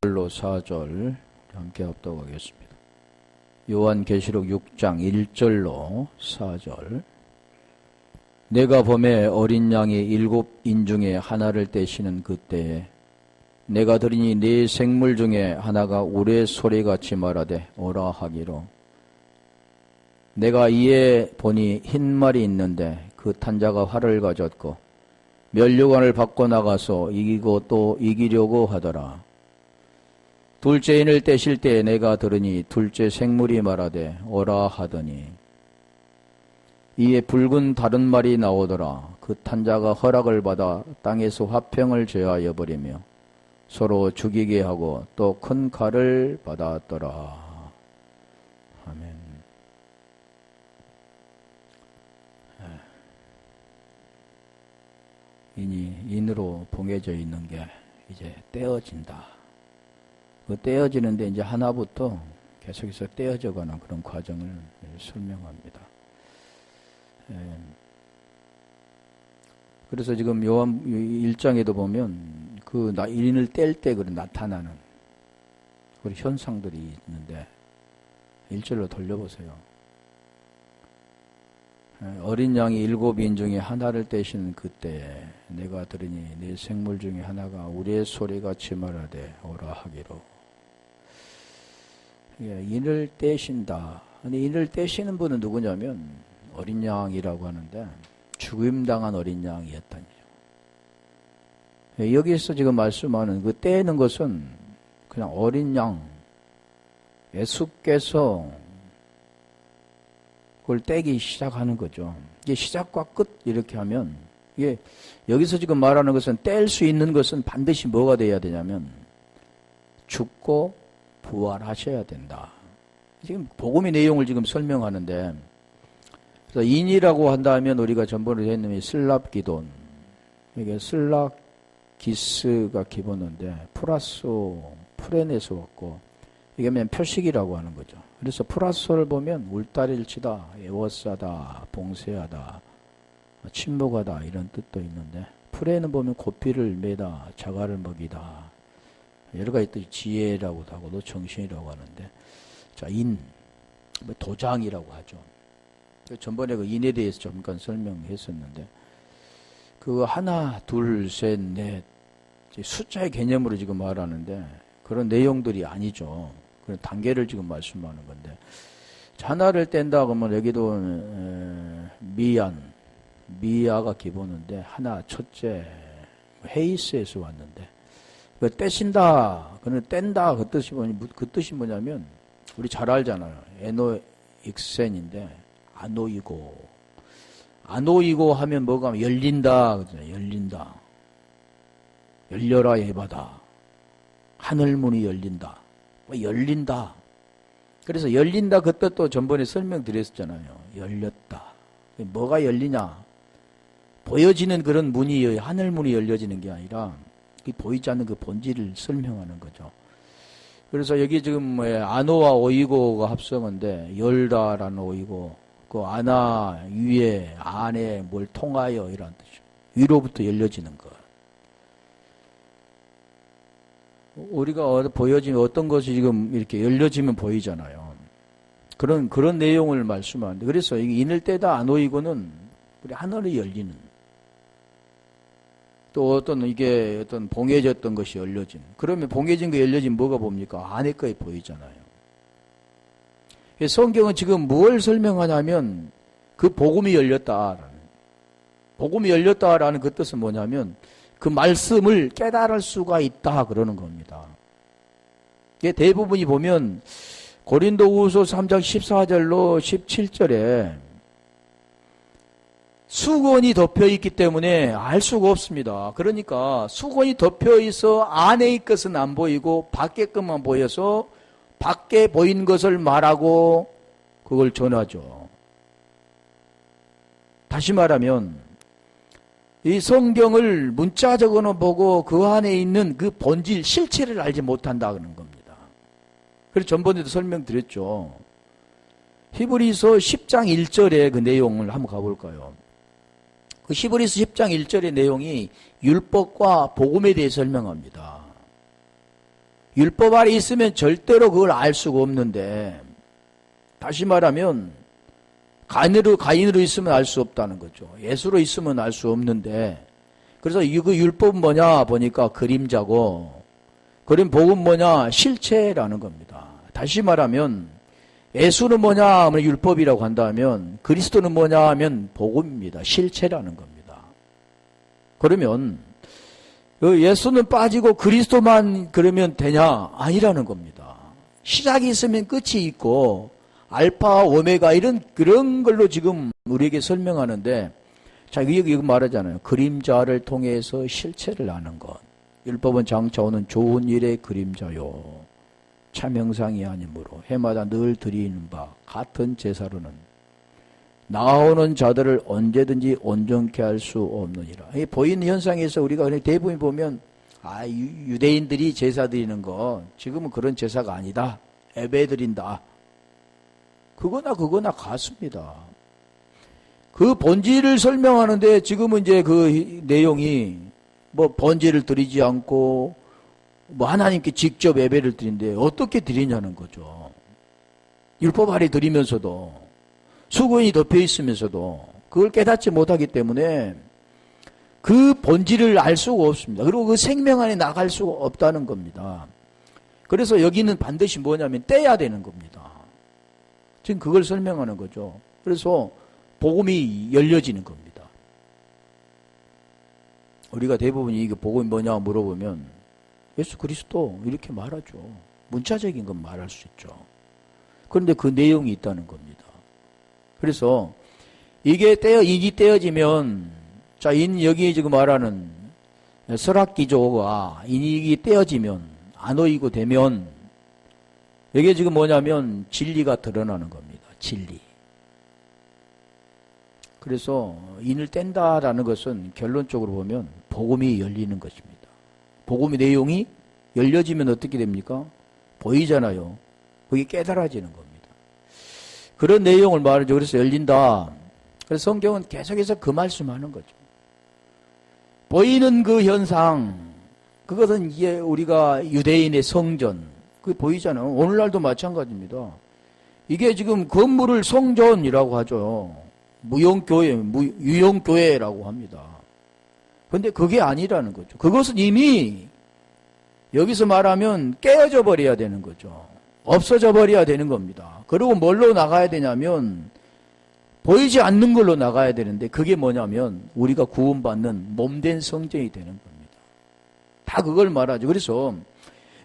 1절로 4절 함께 합독하겠습니다. 요한계시록 6장 1절로 4절. 내가 범에 어린 양이 7인 중에 하나를 떼시는 그때에 내가 들으니 네 생물 중에 하나가 우레 소리같이 말하되 오라 하기로. 내가 이에 보니 흰 말이 있는데 그 탄자가 활을 가졌고 면류관을 받고 나가서 이기고 또 이기려고 하더라. 둘째 인을 떼실 때에 내가 들으니 둘째 생물이 말하되 오라 하더니 이에 붉은 다른 말이 나오더라. 그 탄자가 허락을 받아 땅에서 화평을 제하여 버리며 서로 죽이게 하고 또 큰 칼을 받았더라. 아멘. 인으로 봉해져 있는 게 이제 떼어진다. 그 떼어지는데 이제 하나부터 계속해서 떼어져가는 그런 과정을 설명합니다. 그래서 지금 요한 1장에도 보면 그 인을 뗄 때 나타나는 그런 현상들이 있는데 1절로 돌려보세요. 어린 양이 7인 중에 하나를 떼시는 그때에 내가 들으니 네 생물 중에 하나가 우리의 소리같이 말하되 오라 하기로. 인을 떼신다. 근데 인을 떼시는 분은 누구냐면 어린 양이라고 하는데 죽임당한 어린 양이었다니. 여기서 지금 말씀하는 그 떼는 것은 그냥 어린 양, 예수께서 그걸 떼기 시작하는 거죠. 이게 시작과 끝 이렇게 하면 이게 여기서 지금 말하는 것은 뗄 수 있는 것은 반드시 뭐가 돼야 되냐면 죽고 부활하셔야 된다. 지금 복음의 내용을 지금 설명하는데 그래서 인이라고 한다면 우리가 전번에 했는 슬랍기돈 이게 슬라기스가 기본인데 플라소 프레네서 왔고 이게 그냥 표식이라고 하는 거죠. 그래서 플라소를 보면 울타리를 치다, 애워싸다, 봉쇄하다, 침묵하다 이런 뜻도 있는데 프레는 보면 고삐를 매다, 자갈을 먹이다 여러 가지 뜻이 지혜라고도 하고 또 정신이라고 하는데 자, 인, 도장이라고 하죠. 전번에 그 인에 대해서 잠깐 설명했었는데 그 하나, 둘, 셋, 넷 숫자의 개념으로 지금 말하는데 그런 내용들이 아니죠. 그런 단계를 지금 말씀하는 건데 하나를 뗀다 그러면 여기도 미야가 기본인데 하나, 첫째, 헤이스에서 왔는데 그 떼신다, 그는 뗀다 그 뜻이 뭐냐면 우리 잘 알잖아요. 에노익센인데 아노이고 하면 뭐가 하면 열린다 그러잖아요. 열린다. 열려라 예바다. 하늘문이 열린다. 열린다. 그래서 열린다 그 뜻도 전번에 설명드렸잖아요. 열렸다. 뭐가 열리냐? 보여지는 그런 문이 하늘문이 열려지는 게 아니라 보이지 않는 그 본질을 설명하는 거죠. 그래서 여기 지금 아노와 오이고가 합성인데 열다라는 오이고 그 아나 위에 안에 뭘 통하여 이런 뜻이죠. 위로부터 열려지는 것. 우리가 보여지면 어떤 것이 지금 이렇게 열려지면 보이잖아요. 그런 내용을 말씀하는데 그래서 이게 인을 떼다 아노이고는 우리 하늘이 열리는 또 어떤 봉해졌던 것이 열려진 그러면 봉해진 거 열려진 뭐가 봅니까? 안에 거에 보이잖아요. 성경은 지금 뭘 설명하냐면 그 복음이 열렸다라는 그 뜻은 뭐냐면 그 말씀을 깨달을 수가 있다 그러는 겁니다. 이게 대부분이 보면 고린도후서 3장 14절로 17절에 수건이 덮여있기 때문에 알 수가 없습니다. 그러니까 수건이 덮여있어 안에 것은 안 보이고 밖에 것만 보여서 밖에 보인 것을 말하고 그걸 전하죠. 다시 말하면 이 성경을 문자적으로 보고 그 안에 있는 그 본질, 실체를 알지 못한다 그러는 겁니다. 그래서 전번에도 설명드렸죠. 히브리서 10장 1절의 그 내용을 한번 가볼까요? 그 히브리서 10장 1절의 내용이 율법과 복음에 대해 설명합니다. 율법 아래 있으면 절대로 그걸 알 수가 없는데, 다시 말하면 가인으로 있으면 알 수 없다는 거죠. 예수로 있으면 알 수 없는데, 그래서 그 율법은 뭐냐 보니까 그림자고, 그럼 복음 뭐냐? 실체라는 겁니다. 다시 말하면 예수는 뭐냐 하면 율법이라고 한다면, 그리스도는 뭐냐 하면 복음입니다. 실체라는 겁니다. 그러면 예수는 빠지고 그리스도만 그러면 되냐? 아니라는 겁니다. 시작이 있으면 끝이 있고 알파 오메가 그런 걸로 지금 우리에게 설명하는데, 자, 여기 말하잖아요. 그림자를 통해서 실체를 아는 것. 율법은 장차 오는 좋은 일의 그림자요. 참 형상이 아니므로 해마다 늘 드리는 바 같은 제사로는 나오는 자들을 언제든지 온전케 할 수 없느니라. 이 보이는 현상에서 우리가 대부분 보면 유대인들이 제사 드리는 거 지금은 그런 제사가 아니다. 예배 드린다. 그거나 같습니다. 그 본질을 설명하는데 지금은 이제 그 내용이 뭐 번제를 드리지 않고 뭐 하나님께 직접 예배를 드린데 어떻게 드리냐는 거죠. 율법 아래 드리면서도 수고인이 덮여 있으면서도 그걸 깨닫지 못하기 때문에 그 본질을 알 수가 없습니다. 그리고 그 생명 안에 나갈 수가 없다는 겁니다. 그래서 여기는 반드시 뭐냐면 떼야 되는 겁니다. 지금 그걸 설명하는 거죠. 그래서 복음이 열려지는 겁니다. 우리가 대부분 이게 복음이 뭐냐 물어보면 예수 그리스도 이렇게 말하죠. 문자적인 건 말할 수 있죠. 그런데 그 내용이 있다는 겁니다. 그래서 이게 인이 떼어지면, 자, 여기 지금 말하는 설악기조가 인이 떼어지면, 안오이고 되면, 이게 지금 뭐냐면 진리가 드러나는 겁니다. 진리. 그래서 인을 뗀다라는 것은 결론적으로 보면 복음이 열리는 것입니다. 복음의 내용이 열려지면 어떻게 됩니까? 보이잖아요. 그게 깨달아지는 겁니다. 그런 내용을 말하죠. 그래서 열린다. 그래서 성경은 계속해서 그 말씀하는 거죠. 보이는 그 현상, 그것은 이제 우리가 유대인의 성전, 그게 보이잖아요. 오늘날도 마찬가지입니다. 이게 지금 건물을 성전이라고 하죠. 유형교회라고 합니다. 그런데 그게 아니라는 거죠. 그것은 이미 여기서 말하면 깨어져 버려야 되는 거죠. 없어져 버려야 되는 겁니다. 그리고 뭘로 나가야 되냐면 보이지 않는 걸로 나가야 되는데 그게 뭐냐면 우리가 구원받는 몸된 성전이 되는 겁니다. 다 그걸 말하죠. 그래서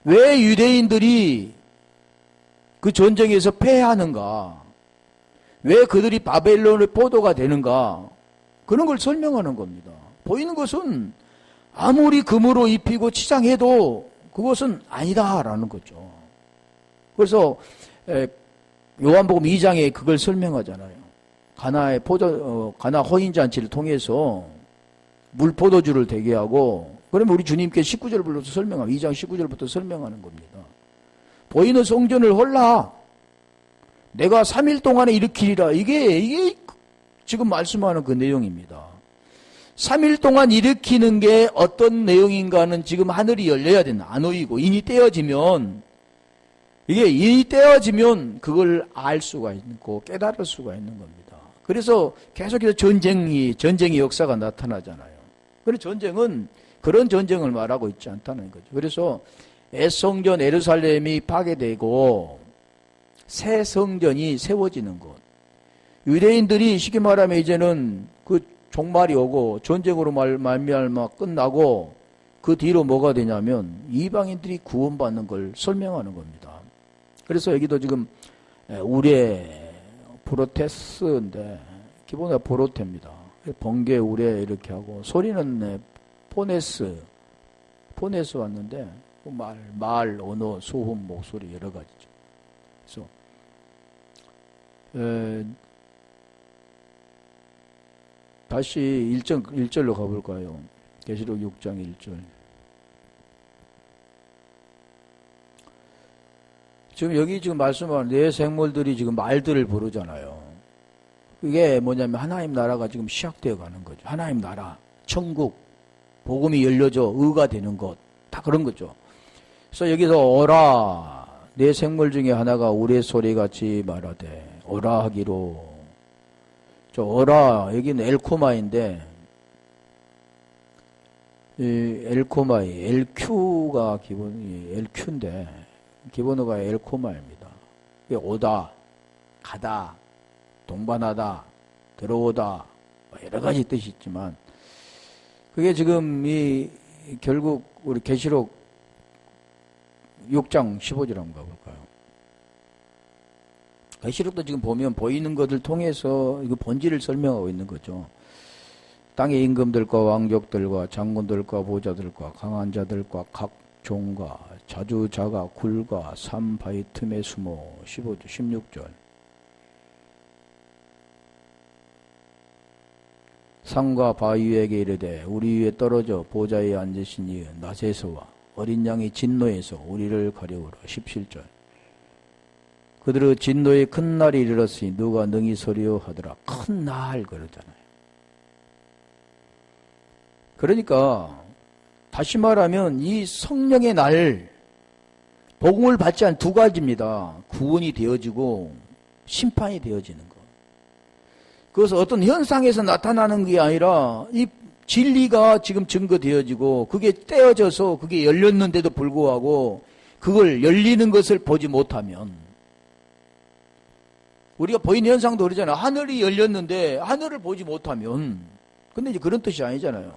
왜 유대인들이 그 전쟁에서 패하는가? 왜 그들이 바벨론의 포도가 되는가? 그런 걸 설명하는 겁니다. 보이는 것은 아무리 금으로 입히고 치장해도 그것은 아니다라는 거죠. 그래서 요한복음 2장에 그걸 설명하잖아요. 가나 호인잔치를 통해서 물포도주를 되게 하고, 그러면 우리 주님께 19절 불러서 설명하고 2장 19절부터 설명하는 겁니다. 보이는 성전을 헐라. 내가 3일 동안에 일으키리라. 이게 지금 말씀하는 그 내용입니다. 3일 동안 일으키는 게 어떤 내용인가는 지금 하늘이 열려야 된다. 안 오이고 인이 떼어지면, 이게 인이 떼어지면 그걸 알 수가 있고 깨달을 수가 있는 겁니다. 그래서 계속해서 전쟁의 역사가 나타나잖아요. 그래서 전쟁은 그런 전쟁을 말하고 있지 않다는 거죠. 그래서 성전 예루살렘이 파괴되고 새 성전이 세워지는 것. 유대인들이 쉽게 말하면 이제는 그 종말이 오고 전쟁으로 말미암아 끝나고 그 뒤로 뭐가 되냐면 이방인들이 구원받는 걸 설명하는 겁니다. 그래서 여기도 지금 우레 프로테스인데 기본은 보로테입니다. 번개 우레 이렇게 하고 소리는 포네스 왔는데 말 언어 소음 목소리 여러 가지죠. 그래서 다시 1절로 가볼까요? 계시록 6장 1절. 지금 여기 지금 말씀하는 네 생물들이 지금 말들을 부르잖아요. 그게 뭐냐면 하나님 나라가 지금 시작되어 가는 거죠. 하나님 나라, 천국, 복음이 열려져 의가 되는 것, 다 그런 거죠. 그래서 여기서 오라, 내 생물 중에 하나가 우레소리같이 말하되 오라 하기로. 저 오라, 여기는 엘코마인데 이 엘코마이, LQ가 기본이 LQ인데 기본어가 엘코마입니다. 이게 오다, 가다, 동반하다, 들어오다, 여러 가지 뜻이 있지만 그게 지금 결국 우리 계시록 6장 15절 한번 가볼까요? 계시록도 지금 보면 보이는 것을 통해서 이거 본질을 설명하고 있는 거죠. 땅의 임금들과 왕족들과 장군들과 보좌들과 강한 자들과 각 종과 자주자가 굴과 산 바위 틈에 숨어 15절 16절 산과 바위에게 이르되 우리 위에 떨어져 보좌에 앉으신 이의 낮에서와 어린 양의 진노에서 우리를 가려우라 17절 그들의 진노의 큰 날이 이르렀으니 누가 능히 서리요 하더라. 큰 날 그러잖아요. 그러니까 다시 말하면 이 성령의 날 복음을 받지 않은 두 가지입니다. 구원이 되어지고 심판이 되어지는 것. 그것은 어떤 현상에서 나타나는 게 아니라 이 진리가 지금 증거되어지고 그게 떼어져서 그게 열렸는데도 불구하고 그걸 열리는 것을 보지 못하면 우리가 보이는 현상도 그러잖아요. 하늘이 열렸는데 하늘을 보지 못하면 근데 이제 그런 뜻이 아니잖아요.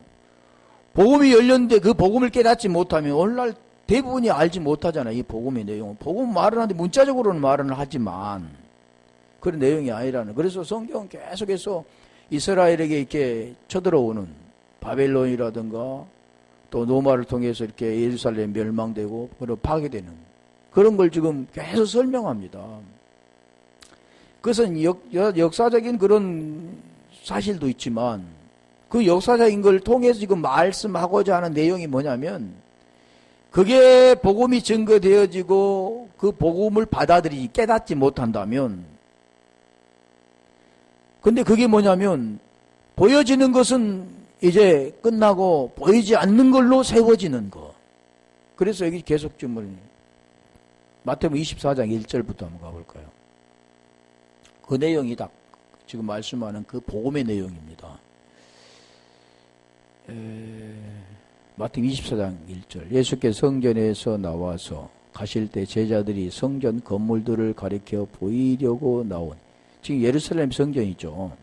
복음이 열렸는데 그 복음을 깨닫지 못하면 오늘날 대부분이 알지 못하잖아요. 이 복음의 내용은. 복음 말을 하는데 문자적으로는 말은 하지만 그런 내용이 아니라는. 그래서 성경은 계속해서 이스라엘에게 이렇게 쳐들어오는 바벨론이라든가 또 노마를 통해서 이렇게 예루살렘 멸망되고 그리고 파괴되는 그런 걸 지금 계속 설명합니다. 그것은 역사적인 그런 사실도 있지만 그 역사적인 걸 통해서 지금 말씀하고자 하는 내용이 뭐냐면 그게 복음이 증거되어지고 그 복음을 받아들이지 깨닫지 못한다면 근데 그게 뭐냐면 보여지는 것은 이제 끝나고 보이지 않는 걸로 세워지는 거. 그래서 여기 계속 좀 마태복음 24장 1절부터 한번 가볼까요? 그 내용이 다 지금 말씀하는 그 복음의 내용입니다. 마태복음 24장 1절 예수께서 성전에서 나와서 가실 때 제자들이 성전 건물들을 가리켜 보이려고 나온 지금 예루살렘 성전이죠.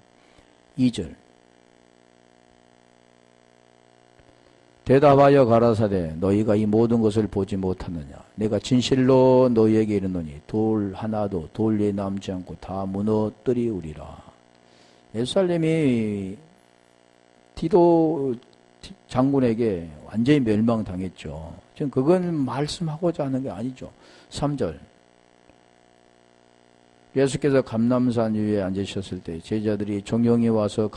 2절 대답하여 가라사대 너희가 이 모든 것을 보지 못하느냐 내가 진실로 너희에게 이르노니 돌 하나도 돌 위에 남지 않고 다 무너뜨리우리라. 예루살렘이 티도 장군에게 완전히 멸망당했죠. 지금 그건 말씀하고자 하는 게 아니죠. 3절 예수께서 감람산 위에 앉으셨을 때 제자들이 종용이 와서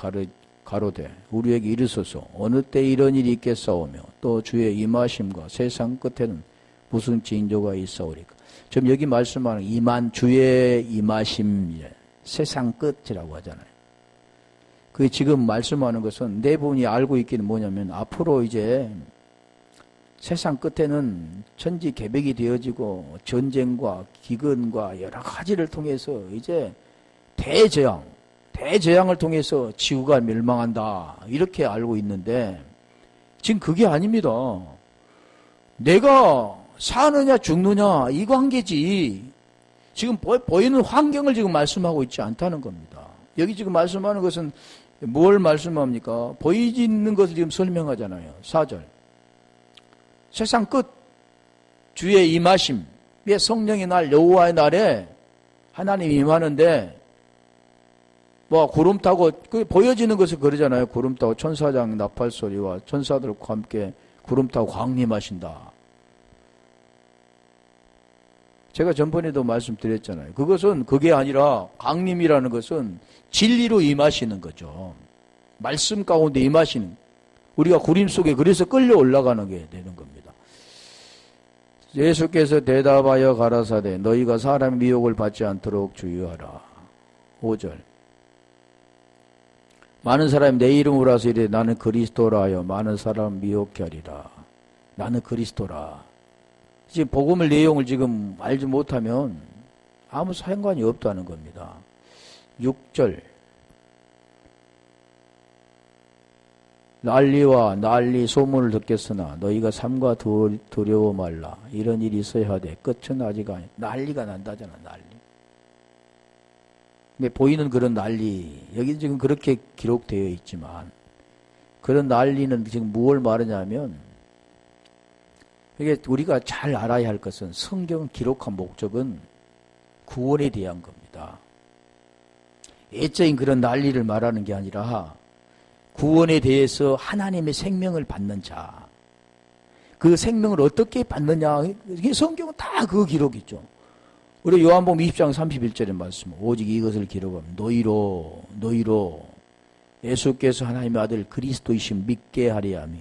가로되 우리에게 이르소서 어느 때 이런 일이 있겠사오며 또 주의 임하심과 세상 끝에는 무슨 징조가 있사오리까. 지금 여기 말씀하는 주의 임하심 세상 끝이라고 하잖아요. 그 지금 말씀하는 것은 대부분이 알고 있기는 뭐냐면 앞으로 이제 세상 끝에는 천지 개벽이 되어지고 전쟁과 기근과 여러 가지를 통해서 이제 대재앙을 통해서 지구가 멸망한다 이렇게 알고 있는데 지금 그게 아닙니다. 내가 사느냐 죽느냐 이 관계지 지금 보이는 환경을 지금 말씀하고 있지 않다는 겁니다. 여기 지금 말씀하는 것은 뭘 말씀합니까? 보이지 있는 것을 지금 설명하잖아요. 4절 세상 끝 주의 임하심 성령의 날 여호와의 날에 하나님이 임하는데 뭐 구름 타고 그 보여지는 것을 그러잖아요. 구름 타고 천사장 나팔 소리와 천사들과 함께 구름 타고 광림하신다. 제가 전번에도 말씀드렸잖아요. 그것은 그게 아니라 강림이라는 것은 진리로 임하시는 거죠. 말씀 가운데 임하시는 우리가 구림 속에 그래서 끌려 올라가는 게 되는 겁니다. 예수께서 대답하여 가라사대 너희가 사람의 미혹을 받지 않도록 주의하라. 5절 많은 사람이 내 이름으로 와서 이르되 나는 그리스도라 하여 많은 사람 미혹게 하리라. 나는 그리스도라. 지금 복음의 내용을 지금 알지 못하면 아무 상관이 없다는 겁니다. 6절. 난리와 난리 소문을 듣겠으나 너희가 삼가 두려워 말라. 이런 일이 있어야 하되 끝은 아직 아니. 난리가 난다잖아, 난리. 근데 보이는 그런 난리, 여기 지금 그렇게 기록되어 있지만 그런 난리는 지금 무엇을 말하냐면, 이게 우리가 잘 알아야 할 것은 성경을 기록한 목적은 구원에 대한 겁니다. 애적인 그런 난리를 말하는 게 아니라 구원에 대해서 하나님의 생명을 받는 자, 그 생명을 어떻게 받느냐, 이게 성경은 다 그 기록이죠. 우리 요한복음 20장 31절의 말씀, 오직 이것을 기록하면 너희로 예수께서 하나님의 아들 그리스도이심 믿게 하려 하며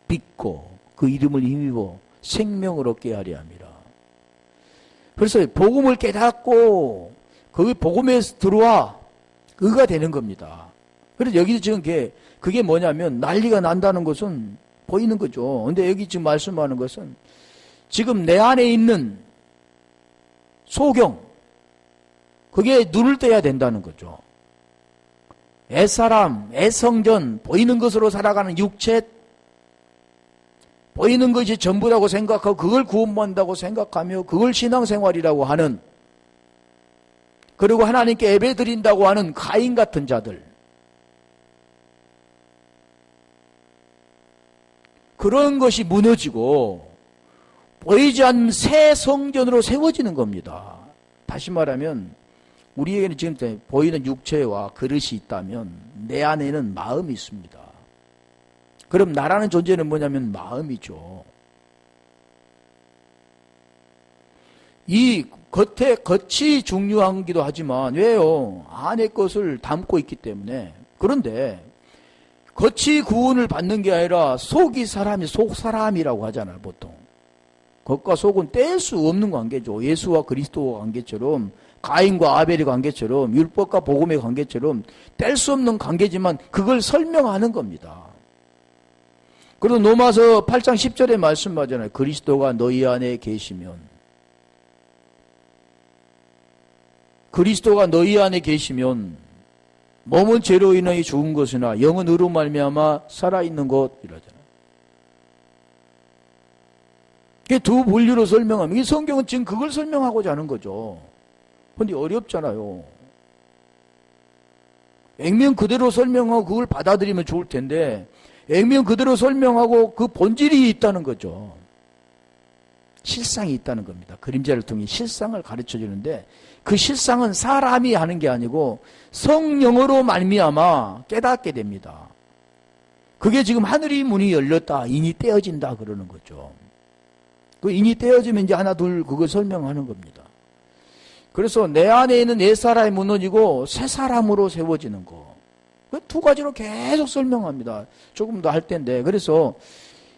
믿고 그 이름을 힘입어 생명을 얻게 하려 함이라. 그래서 복음을 깨닫고 그 복음에 들어와 의가 되는 겁니다. 그래서 여기 지금 그게 뭐냐면 난리가 난다는 것은 보이는 거죠. 근데 여기 지금 말씀하는 것은 지금 내 안에 있는 소경, 그게 눈을 떼야 된다는 거죠. 애사람, 애성전, 보이는 것으로 살아가는 육체, 보이는 것이 전부라고 생각하고 그걸 구원받는다고 생각하며 그걸 신앙생활이라고 하는, 그리고 하나님께 예배드린다고 하는 가인 같은 자들, 그런 것이 무너지고 보이지 않는 새 성전으로 세워지는 겁니다. 다시 말하면 우리에게는 지금 보이는 육체와 그릇이 있다면 내 안에는 마음이 있습니다. 그럼 나라는 존재는 뭐냐면 마음이죠. 이 겉이 중요하기도 하지만, 왜요? 안의 것을 담고 있기 때문에. 그런데 겉이 구원을 받는 게 아니라 속이 사람이 속사람이라고 하잖아요, 보통. 겉과 속은 뗄 수 없는 관계죠. 예수와 그리스도와 관계처럼, 가인과 아벨의 관계처럼, 율법과 복음의 관계처럼 뗄 수 없는 관계지만 그걸 설명하는 겁니다. 그리고 로마서 8장 10절에 말씀하잖아요. 그리스도가 너희 안에 계시면, 그리스도가 너희 안에 계시면 몸은 죄로 인하여 죽은 것이나 영은 의로 말미암아 살아있는 것 이러잖아요. 이게 두 분류로 설명하면, 이 성경은 지금 그걸 설명하고자 하는 거죠. 근데 어렵잖아요. 액면 그대로 설명하고 그걸 받아들이면 좋을 텐데, 액면 그대로 설명하고 그 본질이 있다는 거죠. 실상이 있다는 겁니다. 그림자를 통해 실상을 가르쳐 주는데, 그 실상은 사람이 하는 게 아니고 성령으로 말미암아 깨닫게 됩니다. 그게 지금 하늘이 문이 열렸다, 인이 떼어진다 그러는 거죠. 그 인이 떼어지면 이제 하나 둘 그걸 설명하는 겁니다. 그래서 내 안에 있는 내 사람이 무너지고 새 사람으로 세워지는 거. 두 가지로 계속 설명합니다. 조금 더 할 텐데. 그래서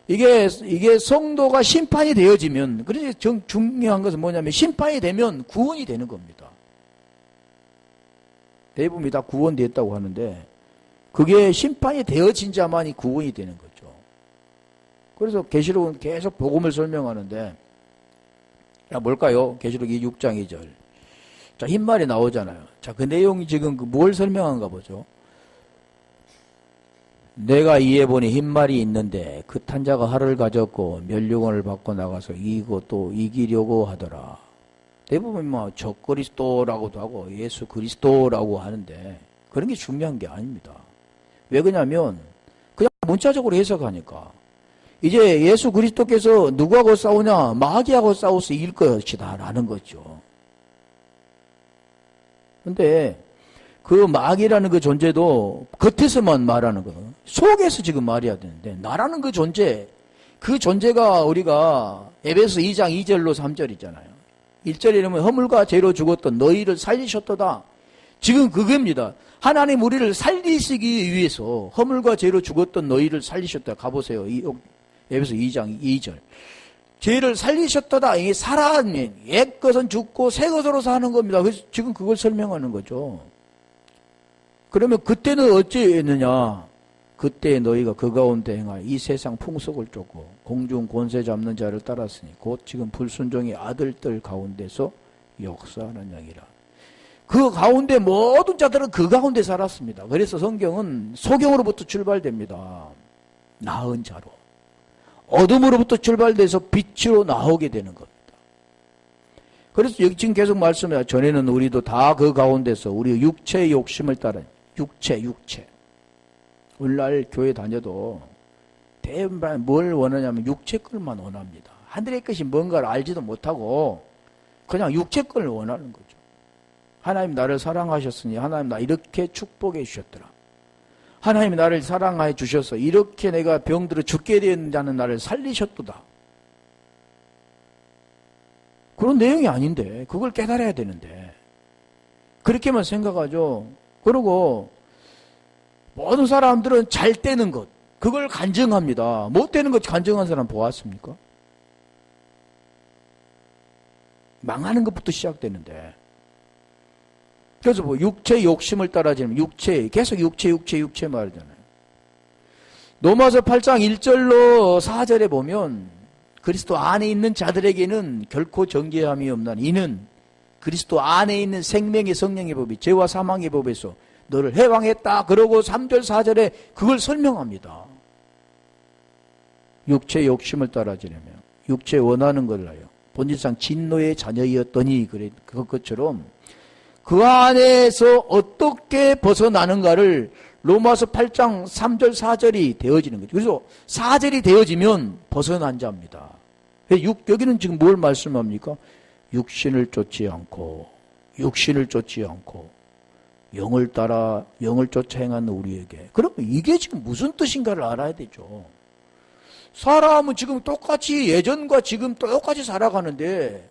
이게 성도가 심판이 되어지면, 그래서 중요한 것은 뭐냐면 심판이 되면 구원이 되는 겁니다. 대부분이 다 구원됐다고 하는데 그게 심판이 되어진 자만이 구원이 되는 거죠. 그래서 계시록은 계속 복음을 설명하는데, 자, 뭘까요? 계시록 6장 2절. 자, 흰말이 나오잖아요. 자, 그 내용이 지금 뭘 설명한가 보죠. 내가 이에 보니 흰말이 있는데 그 탄자가 활을 가졌고 면류관을 받고 나가서 이기고 또 이기려고 하더라. 대부분 적그리스도라고도 하고 예수 그리스도라고 하는데 그런 게 중요한 게 아닙니다. 왜 그러냐면 그냥 문자적으로 해석하니까 이제 예수 그리스도께서 누구하고 싸우냐? 마귀하고 싸워서 이길 것이다 라는 거죠. 근데 그 마귀라는 그 존재도 겉에서만 말하는 거, 속에서 지금 말해야 되는데, 나라는 그 존재, 그 존재가 우리가 에베소 2장 2절로 3절이잖아요. 1절에 이러면 허물과 죄로 죽었던 너희를 살리셨도다. 지금 그겁니다. 하나님 우리를 살리시기 위해서 허물과 죄로 죽었던 너희를 살리셨다. 가보세요. 에베소 2장 2절. 죄를 살리셨도다. 이게 사람이 옛 것은 죽고 새 것으로 사는 겁니다. 그래서 지금 그걸 설명하는 거죠. 그러면 그때는 어찌 했느냐? 그때 너희가 그 가운데 행하여 이 세상 풍속을 쫓고 공중 권세 잡는 자를 따랐으니 곧 지금 불순종의 아들들 가운데서 역사하는 양이라. 그 가운데 모든 자들은 그 가운데 살았습니다. 그래서 성경은 소경으로부터 출발됩니다. 나은 자로. 어둠으로부터 출발돼서 빛으로 나오게 되는 겁니다. 그래서 여기 지금 계속 말씀해요. 전에는 우리도 다 그 가운데서 우리 육체의 욕심을 따라 육체. 오늘날 교회 다녀도 대부분 뭘 원하냐면 육체 것만 원합니다. 하늘의 것이 뭔가를 알지도 못하고 그냥 육체 것을 원하는 거죠. 하나님 나를 사랑하셨으니 하나님 나 이렇게 축복해 주셨더라. 하나님이 나를 사랑해 주셔서 이렇게 내가 병들어 죽게 되었다는 나를 살리셨도다. 그런 내용이 아닌데 그걸 깨달아야 되는데 그렇게만 생각하죠. 그리고 모든 사람들은 잘 되는 것 그걸 간증합니다. 못 되는 것 간증한 사람 보았습니까? 망하는 것부터 시작되는데 그래서 뭐 육체의 욕심을 따라지면 육체 계속 육체 말하잖아요. 로마서 8장 1절로 4절에 보면 그리스도 안에 있는 자들에게는 결코 정죄함이 없나니 이는 그리스도 안에 있는 생명의 성령의 법이 죄와 사망의 법에서 너를 해방했다. 그러고 3절 4절에 그걸 설명합니다. 육체의 욕심을 따라지려면 육체 원하는 걸 하여 본질상 진노의 자녀이었더니 그래 그것처럼 그 안에서 어떻게 벗어나는가를 로마서 8장 3절 4절이 되어지는 거죠. 그래서 4절이 되어지면 벗어난 자입니다. 여기는 지금 뭘 말씀합니까? 육신을 쫓지 않고 영을 따라 영을 쫓아 행하는 우리에게. 그러면 이게 지금 무슨 뜻인가를 알아야 되죠. 사람은 지금 똑같이 예전과 지금 똑같이 살아가는데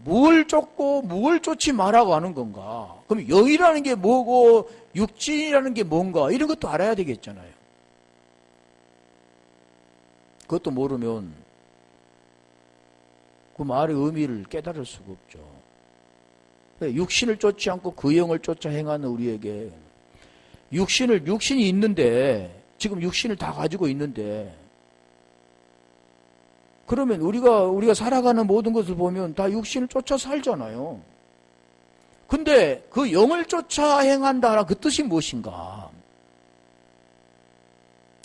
뭘 쫓고 뭘 쫓지 말아가는 건가? 그럼 영이라는 게 뭐고 육신이라는 게 뭔가 이런 것도 알아야 되겠잖아요. 그것도 모르면 그 말의 의미를 깨달을 수가 없죠. 육신을 쫓지 않고 그 영을 쫓아 행하는 우리에게 육신이 있는데 지금 육신을 다 가지고 있는데 그러면 우리가 살아가는 모든 것을 보면 다 육신을 쫓아 살잖아요. 근데 그 영을 쫓아 행한다라 그 뜻이 무엇인가?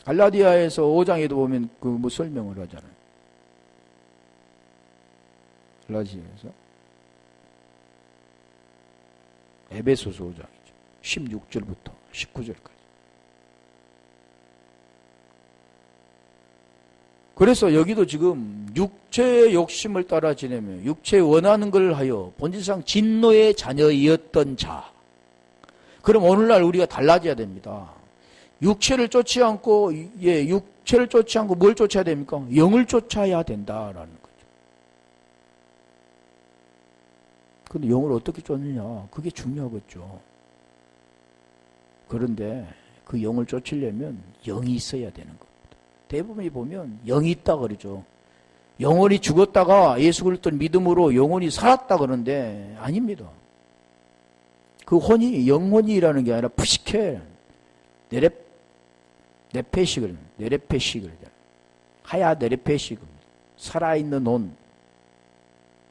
갈라디아에서 5장에도 보면 그 뭐 설명을 하잖아요. 갈라디아에서 에베소서 5장이죠. 16절부터 19절까지. 그래서 여기도 지금 육체의 욕심을 따라 지내며 육체에 원하는 걸 하여 본질상 진노의 자녀이었던 자. 그럼 오늘날 우리가 달라져야 됩니다. 육체를 쫓지 않고 뭘 쫓아야 됩니까? 영을 쫓아야 된다라는 거죠. 근데 영을 어떻게 쫓느냐? 그게 중요하겠죠. 그런데 그 영을 쫓으려면 영이 있어야 되는 겁니다. 대부분이 보면 영이 있다 그러죠. 영혼이 죽었다가 예수 그리스도를 믿음으로 영혼이 살았다 그러는데 아닙니다. 그 영혼이라는 게 아니라 푸시케 네페식을 하야 네레페식입니다. 살아있는 혼.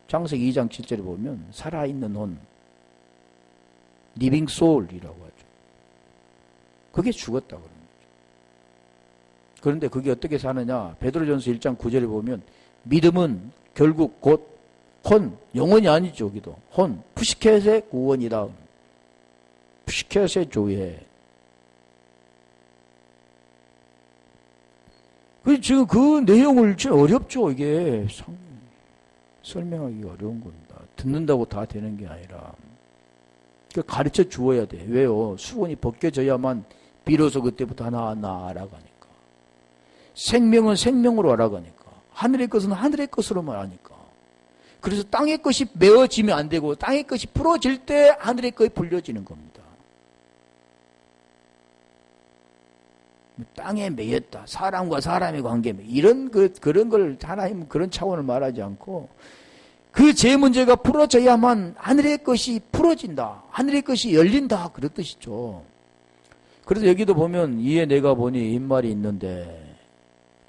창세기 2장 7절에 보면 살아있는 혼 리빙 소울이라고 하죠. 그게 죽었다 그러는 거죠. 그런데 그게 어떻게 사느냐? 베드로전서 1장 9절에 보면 믿음은 결국 곧 영혼이 아니죠. 여기도 푸시켓의 구원이다. 푸시켓의 조회. 지금 그 내용을 좀 어렵죠. 이게 설명하기 어려운 겁니다. 듣는다고 다 되는 게 아니라 가르쳐 주어야 돼. 왜요? 수건이 벗겨져야만 비로소 그때부터 하나하나 알아가니까. 생명은 생명으로 알아가니까. 하늘의 것은 하늘의 것으로만 아니까. 그래서 땅의 것이 메어지면 안 되고 땅의 것이 풀어질 때 하늘의 것이 불려지는 겁니다. 땅에 매였다. 사람과 사람의 관계. 그런 걸 하나님은 그런 차원을 말하지 않고 그 제 문제가 풀어져야만 하늘의 것이 풀어진다. 하늘의 것이 열린다. 그런 뜻이죠. 그래서 여기도 보면 이에 내가 보니 흰말이 있는데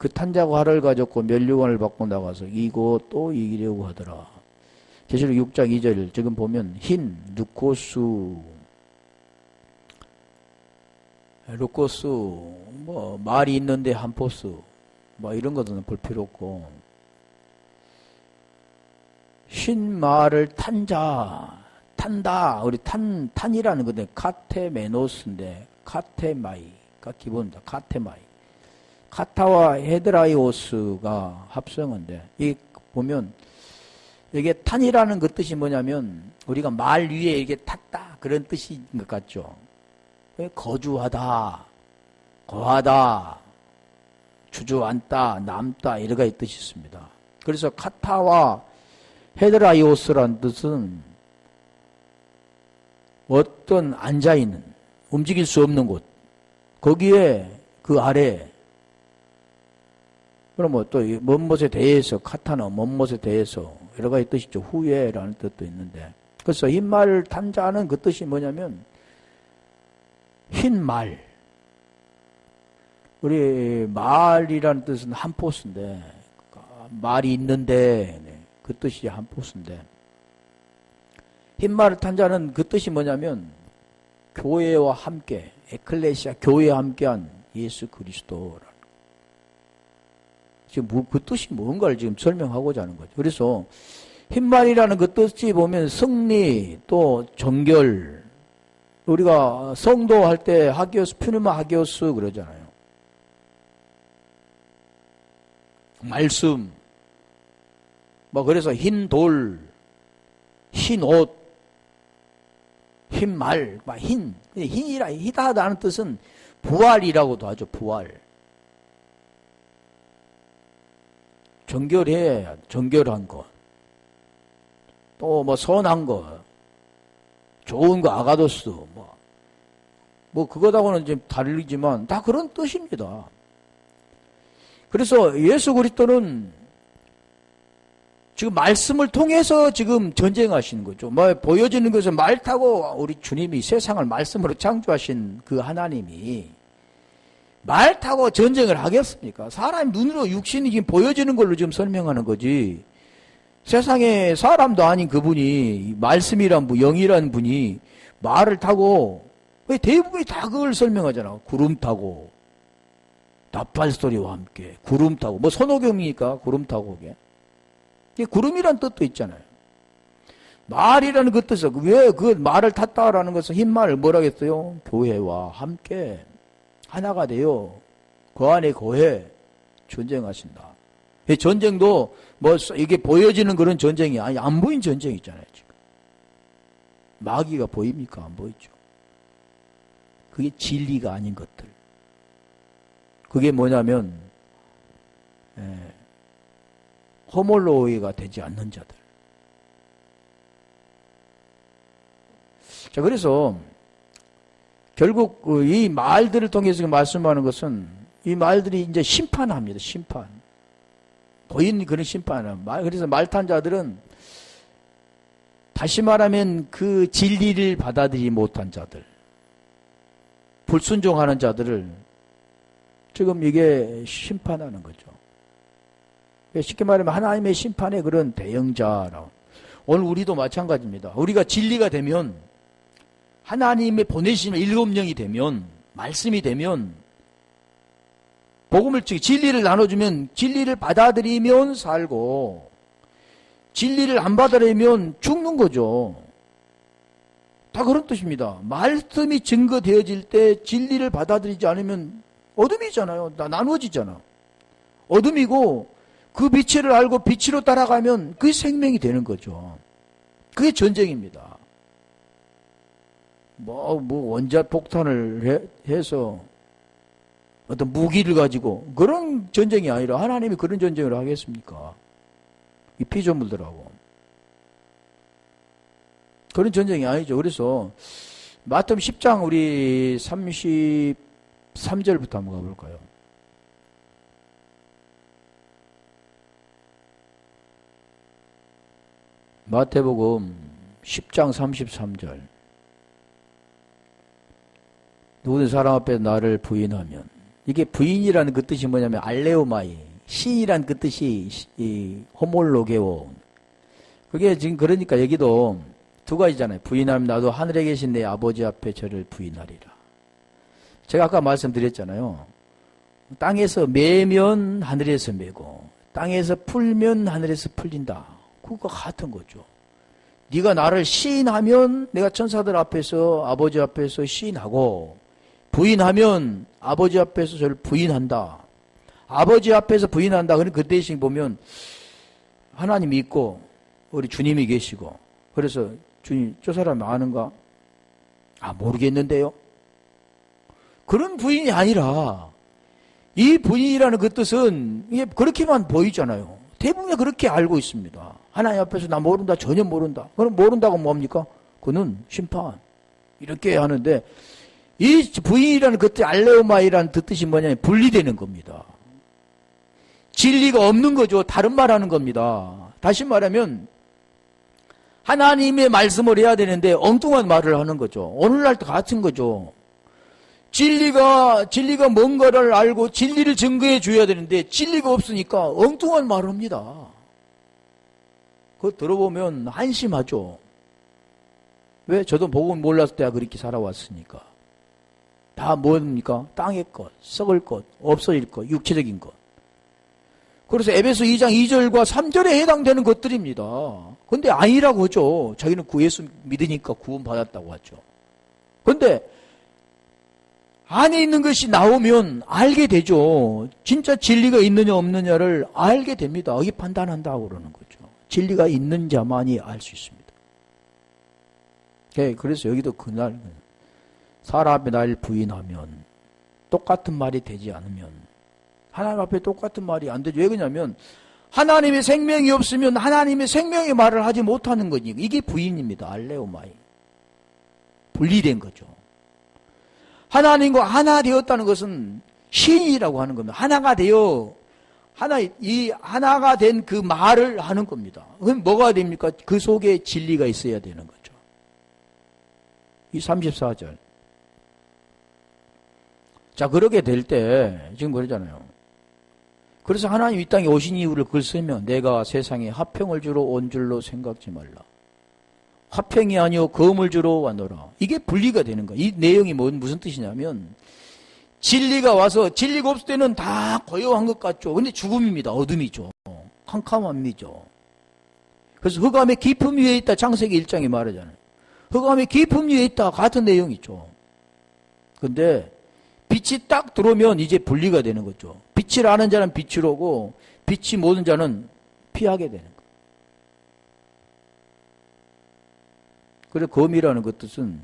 그 탄자고 활을 가졌고 면류관을 받고 나가서 이고 또 이기려고 하더라. 계시록 6장 2절 지금 보면 흰 루코스 뭐 말이 있는데 한포스 뭐 이런 것은 볼 필요 없고 흰 말을 탄다. 우리 탄이라는 건데 카테메노스인데 카테마이가 기본이다. 카테마이. 카타와 헤드라이오스가 합성어인데 이 보면 이게 탄이라는 그 뜻이 뭐냐면 우리가 말 위에 이게 탔다 그런 뜻인 것 같죠. 거주하다, 거하다, 주저앉다, 남다 이런 뜻이 있습니다. 그래서 카타와 헤드라이오스라는 뜻은 어떤 앉아있는 움직일 수 없는 곳 거기에 그 아래 그럼 뭐 또 먼못에 대해서 카타는 먼못에 대해서 여러 가지 뜻이 있죠. 후예라는 뜻도 있는데 그래서 흰말을 탄 자는 그 뜻이 뭐냐면 흰말 우리 말이라는 뜻은 한포스인데 말이 있는데 그 뜻이 한포스인데 흰말을 탄 자는 그 뜻이 뭐냐면 교회와 함께 에클레시아 교회와 함께한 예수 그리스도라는 지금 그 뜻이 뭔가를 지금 설명하고자 하는 거죠. 그래서 흰말이라는 그 뜻이 보면 승리 또 정결 우리가 성도 할 때 하기오스 푸니마 하기오스 그러잖아요. 말씀 뭐 그래서 흰 돌, 흰 옷, 흰 말, 흰이라 희다하다는 뜻은 부활이라고도 하죠. 부활. 정결해야 정결한 것. 또 뭐 선한 것, 좋은 거 아가도스 뭐 그거하고는 좀 다르지만 다 그런 뜻입니다. 그래서 예수 그리스도는 지금 말씀을 통해서 지금 전쟁하시는 거죠. 뭐 보여지는 것은 말 타고 우리 주님이 세상을 말씀으로 창조하신 그 하나님이 말 타고 전쟁을 하겠습니까? 사람 눈으로 육신이 지금 보여지는 걸로 지금 설명하는 거지. 세상에 사람도 아닌 그분이 말씀이란 분, 영이란 분이 말을 타고 왜 대부분이 다 그걸 설명하잖아. 구름 타고 나팔 소리와 함께 구름 타고 뭐 선호경이니까 구름 타고 오게. 구름이란 뜻도 있잖아요. 말이라는 그 뜻은 왜 그 말을 탔다라는 것은 흰 말을 뭐라고 했어요? 교회와 함께 하나가 되어 그 안에 거해 전쟁하신다. 전쟁도 뭐 이게 보여지는 그런 전쟁이 아니 안 보인 전쟁이 있잖아요. 지금 마귀가 보입니까? 안 보이죠. 그게 진리가 아닌 것들. 그게 뭐냐면 호몰로이가 되지 않는 자들. 자, 그래서 결국 이 말들을 통해서 말씀하는 것은 이 말들이 이제 심판합니다. 심판. 보이는 그런 심판을. 그래서 말탄 자들은 다시 말하면 그 진리를 받아들이지 못한 자들, 불순종하는 자들을 지금 이게 심판하는 거죠. 쉽게 말하면 하나님의 심판의 그런 대형자라고. 오늘 우리도 마찬가지입니다. 우리가 진리가 되면 하나님의 보내시는 일곱 영이 되면 말씀이 되면 복음을 진리를 나눠주면 진리를 받아들이면 살고 진리를 안 받아들이면 죽는 거죠. 다 그런 뜻입니다. 말씀이 증거되어질 때 진리를 받아들이지 않으면 어둠이잖아요. 나누어지잖아. 어둠이고 그 빛을 알고 빛으로 따라가면 그게 생명이 되는 거죠. 그게 전쟁입니다. 뭐 원자 폭탄을 해서 어떤 무기를 가지고 그런 전쟁이 아니라 하나님이 그런 전쟁을 하겠습니까? 이 피조물들하고. 그런 전쟁이 아니죠. 그래서 마태복음 10장 우리 33절부터 한번 가볼까요? 마태복음 10장 33절. 누구든 사람 앞에 나를 부인하면 이게 부인이라는 그 뜻이 뭐냐면 알레오마이, 시인이라는 그 뜻이 이 호몰로게오. 그게 지금 그러니까 여기도 두 가지잖아요. 부인하면 나도 하늘에 계신 내 아버지 앞에 저를 부인하리라. 제가 아까 말씀드렸잖아요. 땅에서 매면 하늘에서 매고 땅에서 풀면 하늘에서 풀린다. 그거 같은 거죠. 네가 나를 시인하면 내가 천사들 앞에서 아버지 앞에서 시인하고 부인하면 아버지 앞에서 저를 부인한다. 아버지 앞에서 부인한다. 그러니까 그 대신 보면 하나님이 있고 우리 주님이 계시고 그래서 주님 저 사람 아는가? 아 모르겠는데요. 그런 부인이 아니라 이 부인이라는 그 뜻은 이게 그렇게만 보이잖아요. 대부분 그렇게 알고 있습니다. 하나님 앞에서 나 모른다 전혀 모른다. 그럼 모른다고 뭡니까? 그는 심판 이렇게 하는데 이 부인이라는 그 뜻 알레오마이라는 그 뜻이 뭐냐면 분리되는 겁니다. 진리가 없는 거죠. 다른 말 하는 겁니다. 다시 말하면 하나님의 말씀을 해야 되는데 엉뚱한 말을 하는 거죠. 오늘날도 같은 거죠. 진리가 뭔가를 알고 진리를 증거해 줘야 되는데 진리가 없으니까 엉뚱한 말을 합니다. 그거 들어보면 한심하죠. 왜? 저도 복음 몰랐을 때야 그렇게 살아왔으니까. 다 뭡니까? 땅의 것, 썩을 것, 없어질 것, 육체적인 것. 그래서 에베소 2장 2절과 3절에 해당되는 것들입니다. 근데 아니라고 하죠. 자기는 예수 믿으니까 구원받았다고 하죠. 근데 안에 있는 것이 나오면 알게 되죠. 진짜 진리가 있느냐 없느냐를 알게 됩니다. 이게 판단한다고 그러는 거죠. 진리가 있는 자만이 알 수 있습니다. 그래서 여기도 그날 사람 앞에 날 부인하면 똑같은 말이 되지 않으면 하나님 앞에 똑같은 말이 안 되죠. 왜 그러냐면 하나님의 생명이 없으면 하나님의 생명의 말을 하지 못하는 거니까 이게 부인입니다. 알레오마이. 분리된 거죠. 하나님과 하나 되었다는 것은 신이라고 하는 겁니다. 하나가 되어 하나가 된 그 말을 하는 겁니다. 그럼 뭐가 됩니까? 그 속에 진리가 있어야 되는 거죠. 이 34절. 자, 그렇게 될 때 지금 그러잖아요. 그래서 하나님 이 땅에 오신 이유를 그걸 쓰면 내가 세상에 화평을 주러 온 줄로 생각지 말라. 화평이 아니요 검을 주러 왔노라. 이게 분리가 되는 거예요. 이 내용이 무슨 뜻이냐면 진리가 와서 진리가 없을 때는 다 고요한 것 같죠. 근데 죽음입니다. 어둠이죠. 캄캄함이죠. 그래서 흑암의 깊음 위에 있다. 창세기 1장에 말하잖아요. 흑암의 깊음 위에 있다. 같은 내용이죠. 근데 빛이 딱 들어오면 이제 분리가 되는 거죠. 빛을 아는 자는 빛으로 오고 빛이 모든 자는 피하게 되는 거예요. 그래서 검이라는 그 뜻은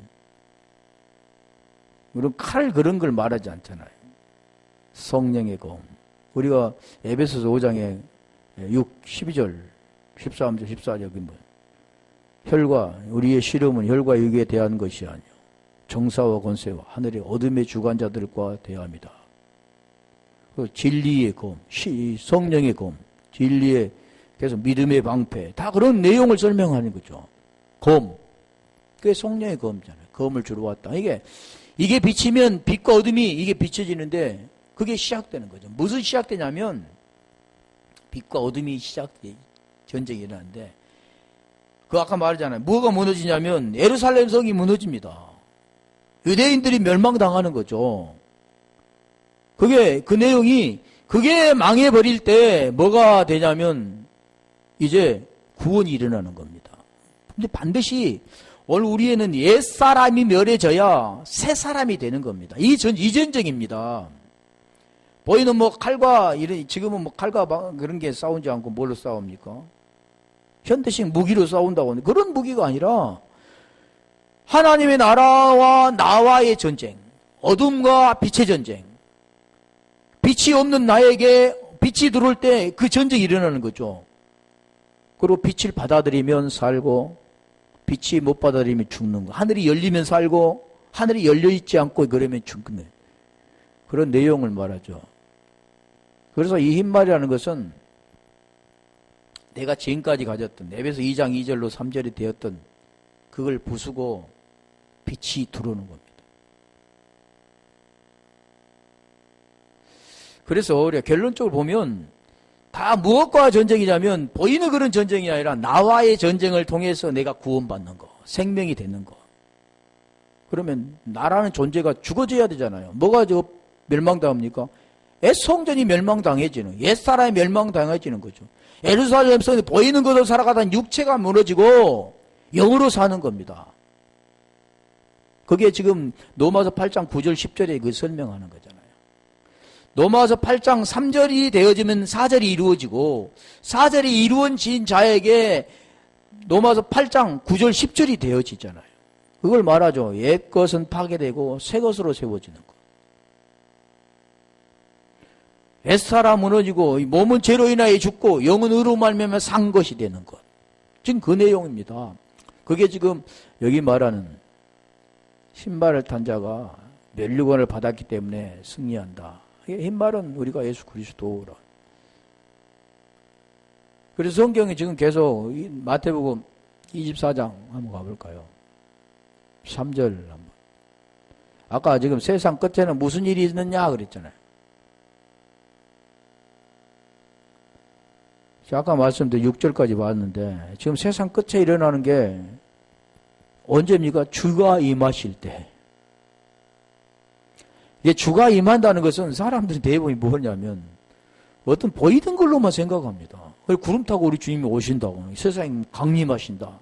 우리는 칼 그런 걸 말하지 않잖아요. 성령의 검. 우리가 에베소서 5장에 6, 12절, 13절, 14절 혈과 우리의 시름은 혈과 육에 대한 것이 아니요 정사와 권세와 하늘의 어둠의 주관자들과 대합니다. 그 진리의 검, 성령의 검, 진리의 계속 믿음의 방패 다 그런 내용을 설명하는 거죠. 검. 그게 성령의 검이잖아요. 검을 주러 왔다. 이게 비치면 빛과 어둠이 이게 비춰지는데 그게 시작되는 거죠. 무슨 시작되냐면 빛과 어둠이 전쟁이 일어나는데 그 아까 말했잖아요. 뭐가 무너지냐면 예루살렘 성이 무너집니다. 유대인들이 멸망당하는 거죠. 그게 그 내용이 그게 망해버릴 때 뭐가 되냐면 이제 구원이 일어나는 겁니다. 근데 반드시 오늘 우리에는 옛 사람이 멸해져야 새 사람이 되는 겁니다. 이 전쟁입니다. 보이는 칼과 지금은 칼과 그런 게 싸우지 않고 뭘로 싸웁니까? 현대식 무기로 싸운다고 하는데 그런 무기가 아니라 하나님의 나라와 나와의 전쟁, 어둠과 빛의 전쟁. 빛이 없는 나에게 빛이 들어올 때 그 전쟁이 일어나는 거죠. 그리고 빛을 받아들이면 살고 빛이 못 받아들이면 죽는 거. 하늘이 열리면 살고 하늘이 열려있지 않고 그러면 죽는 그런 내용을 말하죠. 그래서 이 흰말이라는 것은 내가 지금까지 가졌던 에베소 2장 2절로 3절이 되었던 그걸 부수고 빛이 들어오는 겁니다. 그래서 우리가 결론적으로 보면 다 무엇과 전쟁이냐면 보이는 그런 전쟁이 아니라 나와의 전쟁을 통해서 내가 구원받는 거, 생명이 되는 거. 그러면 나라는 존재가 죽어져야 되잖아요. 뭐가 멸망당합니까? 옛성전이 멸망당해지는, 옛사람이 멸망당해지는 거죠. 예루살렘 성에 보이는 것으로 살아가던 육체가 무너지고 영으로 사는 겁니다. 그게 지금 로마서 8장 9절 10절에 그 설명하는 거잖아요. 로마서 8장 3절이 되어지면 4절이 이루어지고 4절이 이루어진 자에게 로마서 8장 9절 10절이 되어지잖아요. 그걸 말하죠. 옛 것은 파괴되고 새 것으로 세워지는 것. 옛사람 무너지고 몸은 죄로 인하여 죽고 영은 의로 말미암아 산 것이 되는 것. 지금 그 내용입니다. 그게 지금 여기 말하는 신발을 탄 자가 면류관을 받았기 때문에 승리한다. 이 말은 우리가 예수 그리스도라. 그래서 성경이 지금 계속 마태복음 24장 한번 가볼까요? 3절 한번. 아까 지금 세상 끝에는 무슨 일이 있느냐 그랬잖아요. 아까 말씀드린 6절까지 봤는데 지금 세상 끝에 일어나는 게 언제입니까? 주가 임하실 때. 이게 주가 임한다는 것은 사람들이 대부분이 뭐냐면 어떤 보이던 걸로만 생각합니다. 구름 타고 우리 주님이 오신다고. 세상에 강림하신다.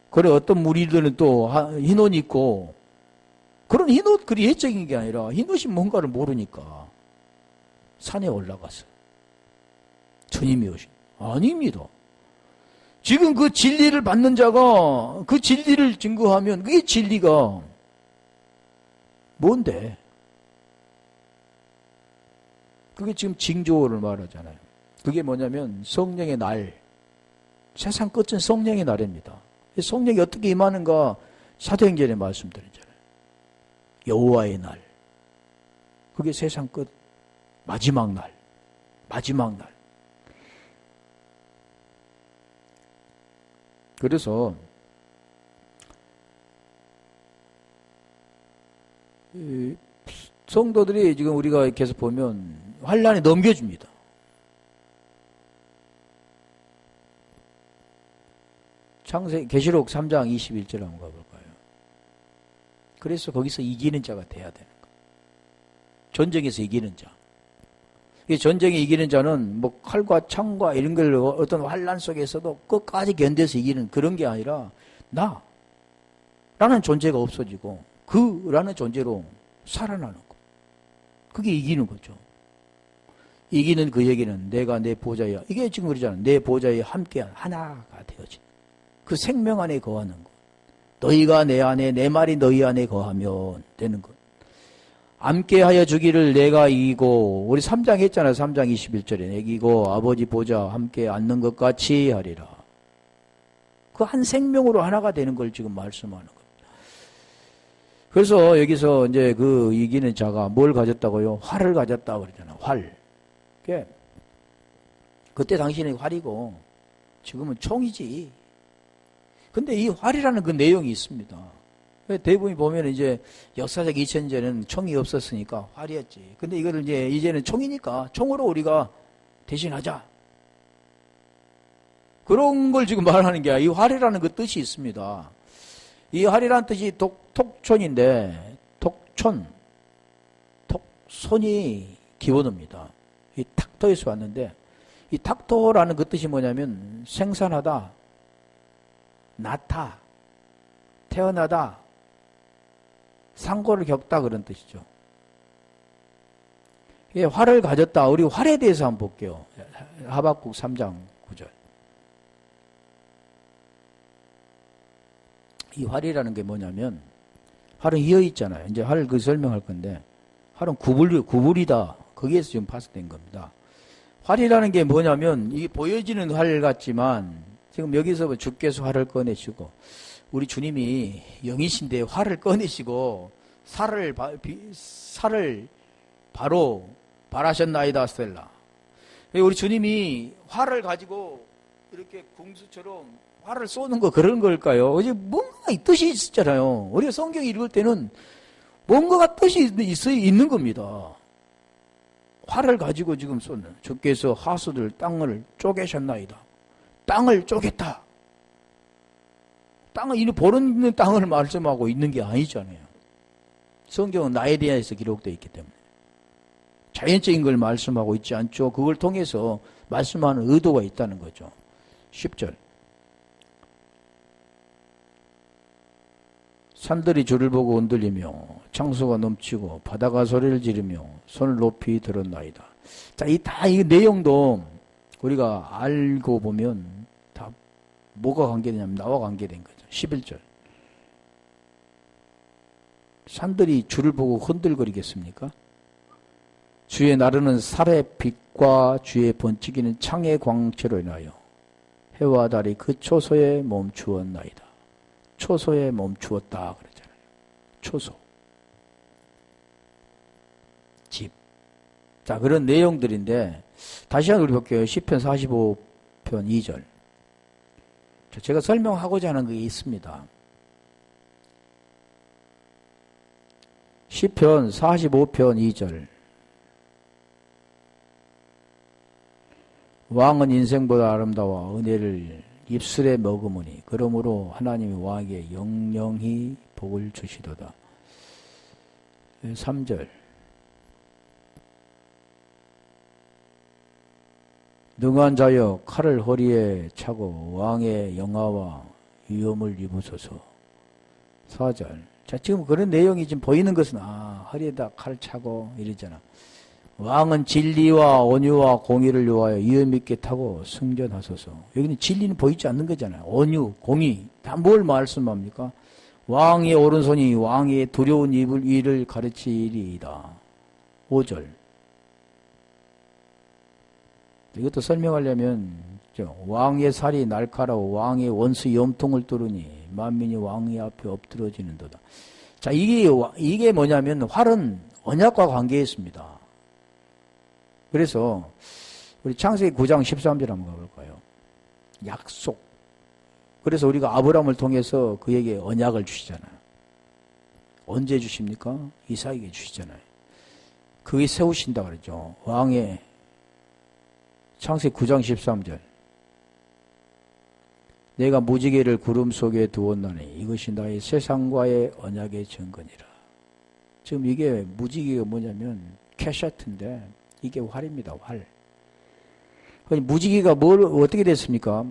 그래 어떤 무리들은 또 흰옷 입고 그런 흰옷 그리 예적인 게 아니라 흰옷이 뭔가를 모르니까 산에 올라갔어요. 주님이 오신. 아닙니다. 지금 그 진리를 받는 자가 그 진리를 증거하면 그게 진리가 뭔데? 그게 지금 징조를 말하잖아요. 그게 뭐냐면 성령의 날. 세상 끝은 성령의 날입니다. 성령이 어떻게 임하는가 사도행전에 말씀드렸잖아요. 여호와의 날. 그게 세상 끝 마지막 날. 마지막 날. 그래서 성도들이 지금 우리가 계속 보면 환난에 넘겨줍니다. 계시록 3장 21절 한번 가볼까요? 그래서 거기서 이기는 자가 돼야 되는 거예요. 전쟁에서 이기는 자. 이 전쟁에 이기는 자는 뭐 칼과 창과 이런 걸 어떤 환난 속에서도 끝까지 견뎌서 이기는 그런 게 아니라 나라는 존재가 없어지고 그라는 존재로 살아나는 거. 그게 이기는 거죠. 이기는 그 얘기는 내가 내 보좌에 이게 지금 그러잖아. 내 보좌에 함께한 하나가 되어진 그 생명 안에 거하는 것. 너희가 내 안에 내 말이 너희 안에 거하면 되는 것. 함께하여 주기를 내가 이기고 우리 3장 했잖아요. 3장 21절에 이기고 아버지 보좌 함께 앉는 것 같이 하리라. 그 한 생명으로 하나가 되는 걸 지금 말씀하는 겁니다. 그래서 여기서 이제 그 이기는 자가 뭘 가졌다고요? 활을 가졌다고 그러잖아요. 활. 그때 당신의 활이고 지금은 총이지. 근데 이 활이라는 그 내용이 있습니다. 대부분이 보면 이제 역사적 2000년에는 총이 없었으니까 활이었지. 근데 이거를 이제는 총이니까 총으로 우리가 대신하자. 그런 걸 지금 말하는 게 이 활이라는 그 뜻이 있습니다. 이 활이라는 뜻이 톡촌인데 톡손이 기원어입니다. 이 탁토에서 왔는데 이 탁토라는 그 뜻이 뭐냐면 생산하다, 낳다, 태어나다, 상고를 겪다 그런 뜻이죠. 예, 활을 가졌다. 우리 활에 대해서 한번 볼게요. 하박국 3장 9절. 이 활이라는 게 뭐냐면 활은 이어 있잖아요. 이제 활 그 설명할 건데 활은 구불이다. 거기에서 지금 파생된 겁니다. 활이라는 게 뭐냐면 이게 보여지는 활 같지만 지금 여기서 주께서 활을 꺼내시고 우리 주님이 영이신데 활을 꺼내시고 살을 바로 발하셨나이다 스텔라. 우리 주님이 활을 가지고 이렇게 궁수처럼 활을 쏘는 거 그런 걸까요? 이제 뭔가 뜻이 있었잖아요. 우리가 성경 읽을 때는 뭔가가 뜻이 있는 겁니다. 활을 가지고 지금 쏘는 주께서 하수들 땅을 쪼개셨나이다. 땅을 쪼갰다. 땅을 이미 보는 땅을 말씀하고 있는 게 아니잖아요. 성경은 나에 대해서 기록되어 있기 때문에 자연적인 걸 말씀하고 있지 않죠. 그걸 통해서 말씀하는 의도가 있다는 거죠. 10절 산들이 주를 보고 흔들리며 창수가 넘치고 바다가 소리를 지르며 손을 높이 들었나이다. 자, 이 내용도 우리가 알고 보면 다 뭐가 관계되냐면 나와 관계된 거죠. 11절 산들이 주를 보고 흔들거리겠습니까? 주의 나르는 살의 빛과 주의 번쩍이는 창의 광채로 인하여 해와 달이 그 초소에 멈추었나이다. 초소에 멈추었다 그러잖아요. 초소. 집. 자, 그런 내용들인데 다시 한번 우리 볼게요. 시편 45편 2절. 제가 설명하고자 하는 게 있습니다. 시편 45편 2절. 왕은 인생보다 아름다워 은혜를 입술에 머금으니 그러므로 하나님이 왕에게 영영히 복을 주시도다. 3절 능한 자여 칼을 허리에 차고 왕의 영화와 위엄을 입으소서. 4절 자, 지금 그런 내용이 지금 보이는 것은 허리에다 칼을 차고 이러잖아. 왕은 진리와 온유와 공의를 요하여 위엄 있게 타고 승전하소서. 여기는 진리는 보이지 않는 거잖아요. 온유, 공의 다 뭘 말씀합니까? 왕의 오른손이 왕의 두려운 일을 가르치리이다. 5절 이것도 설명하려면 왕의 살이 날카로워 왕의 원수 염통을 뚫으니 만민이 왕의 앞에 엎드러지는도다. 자, 이게 뭐냐면 활은 언약과 관계에 있습니다. 그래서 우리 창세기 9장 13절 한번 가볼까요? 약속. 그래서 우리가 아브라함을 통해서 그에게 언약을 주시잖아요. 언제 주십니까? 이삭에게 주시잖아요. 그게 세우신다 그러죠. 왕의 창세기 9장 13절 내가 무지개를 구름 속에 두었나니 이것이 나의 세상과의 언약의 증거니라. 지금 이게 무지개가 뭐냐면 캐셔트인데 이게 활입니다. 활. 무지개가 어떻게 됐습니까?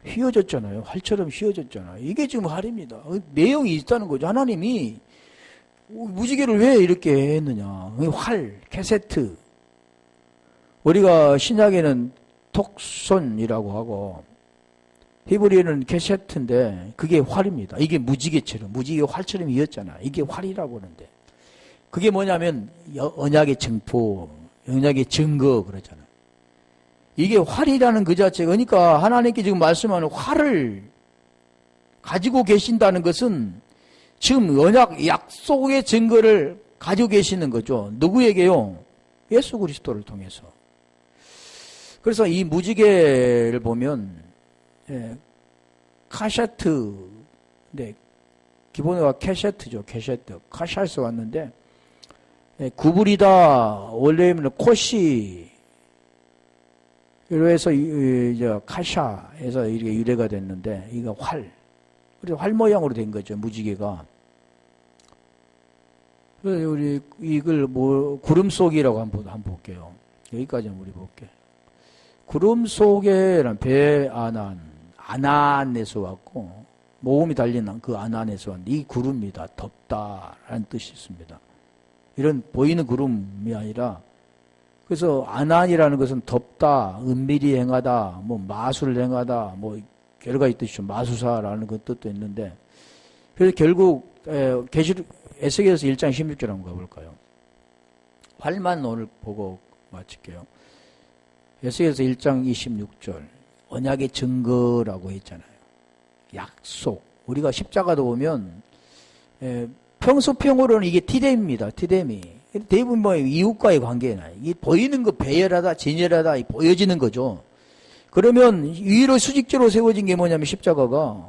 휘어졌잖아요. 활처럼 휘어졌잖아요. 이게 지금 활입니다. 내용이 있다는 거죠. 하나님이 무지개를 왜 이렇게 했느냐. 활, 캐세트. 우리가 신약에는 톡손이라고 하고 히브리어는 캐세트인데 그게 활입니다. 이게 무지개처럼, 무지개 활처럼 이었잖아요. 이게 활이라고 하는데 그게 뭐냐면 언약의 증포, 언약의 증거 그러잖아요. 이게 활이라는 그 자체가 그러니까 하나님께 지금 말씀하는 활을 가지고 계신다는 것은 지금 언약 약속의 증거를 가지고 계시는 거죠. 누구에게요? 예수 그리스도를 통해서. 그래서 이 무지개를 보면 카샤트, 네, 기본어가 캐셔트죠. 캐셔트. 카샤에서 왔는데 구부리다 원래는 코시 이래서 카샤에서 이렇게 유래가 됐는데 이거 활. 그래서 활 모양으로 된 거죠. 무지개가. 그래서 우리 이걸 구름 속이라고 한번 볼게요. 여기까지는 우리 볼게요. 구름 속에는 아난에서 왔고 모음이 달린 그 아난에서 왔는데 이 구름이다. 덥다라는 뜻이 있습니다. 이런 보이는 구름이 아니라 그래서 아난이라는 것은 덥다, 은밀히 행하다, 마술을 행하다, 여러 가지 뜻이죠. 마수사라는 그 뜻도 있는데 그래서 결국 에스겔서 1장 16절 한번 가볼까요? 활만 오늘 보고 마칠게요. 에스겔서 1장 26절 언약의 증거라고 했잖아요. 약속. 우리가 십자가도 보면 평소평으로는 이게 티뎀입니다. 티뎀이. 대부분 이웃과의 관계나 이게 보이는 거 배열하다, 진열하다 보여지는 거죠. 그러면 위로 수직적으로 세워진 게 뭐냐면 십자가가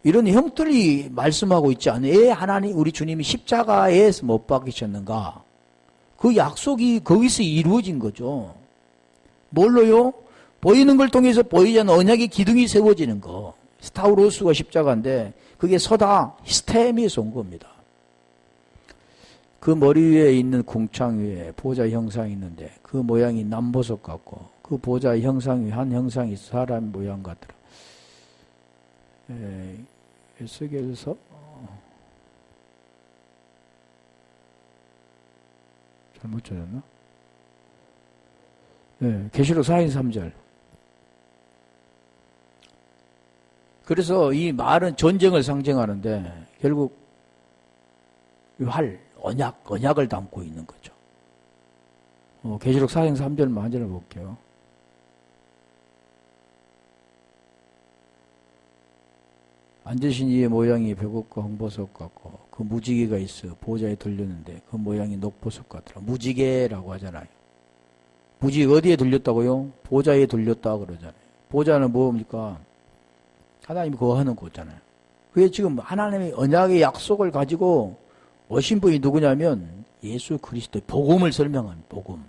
이런 형틀이 말씀하고 있지 않아요. 왜 하나님 우리 주님이 십자가에서 못 박히셨는가? 그 약속이 거기서 이루어진 거죠. 뭘로요? 보이는 걸 통해서 보이지 않는 언약의 기둥이 세워지는 거. 스타우로스가 십자가인데 그게 서다 스템에서 온 겁니다. 그 머리 위에 있는 궁창 위에 보좌 형상이 있는데 그 모양이 남보석 같고 그 보좌 형상 위 한 형상이 사람 모양 같더라. 에스겔서 잘못 찾았나? 계시록 4인 3절. 그래서 이 말은 전쟁을 상징하는데 결국 언약을 담고 있는 거죠. 계시록 4인 3절만 한 절을 볼게요. 앉으신 이의 모양이 백옥과 홍보석 같고 그 무지개가 있어 보좌에 들렸는데 그 모양이 녹보석 같더라. 무지개라고 하잖아요. 무지개 어디에 들렸다고요? 보좌에 들렸다 그러잖아요. 보좌는 뭡니까? 하나님이 그거 하는 거잖아요. 그게 지금 하나님의 언약의 약속을 가지고 오신 분이 누구냐면 예수 그리스도의 복음을 설명합니다. 복음.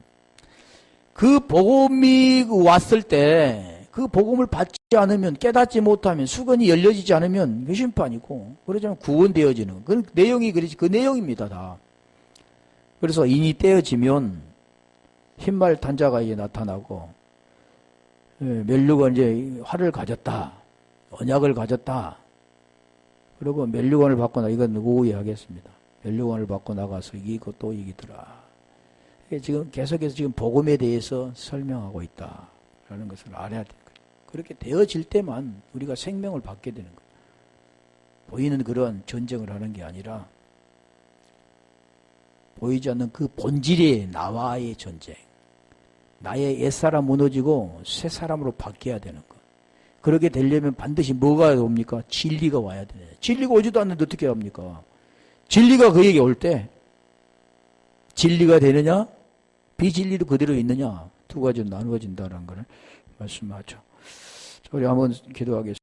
그 복음이 왔을 때 그 복음을 받지 않으면 깨닫지 못하면 수건이 열려지지 않으면 그 심판이고 그러자면 구원되어지는 그 내용이 그 내용입니다. 다. 그래서 인이 떼어지면 흰말 단자가 이제 나타나고 멸류관 이제 활을 가졌다. 언약을 가졌다. 그리고 멸류관을 받고 이건 오후에 하겠습니다. 멸류관을 받고 나가서 이기고 또 이기더라. 지금 계속해서 지금 복음에 대해서 설명하고 있다라는 것을 알아야 되는 거예요. 그렇게 되어질 때만 우리가 생명을 받게 되는 거예요. 보이는 그런 전쟁을 하는 게 아니라 보이지 않는 그 본질의 나와의 전쟁. 나의 옛사람 무너지고 새 사람으로 바뀌어야 되는 거. 그렇게 되려면 반드시 뭐가 옵니까? 진리가 와야 되네. 진리가 오지도 않는데 어떻게 합니까? 진리가 그에게 올 때 진리가 되느냐? 비진리도 그대로 있느냐? 두 가지로 나누어진다는 것을 말씀하죠. 우리 한번 기도하겠습니다.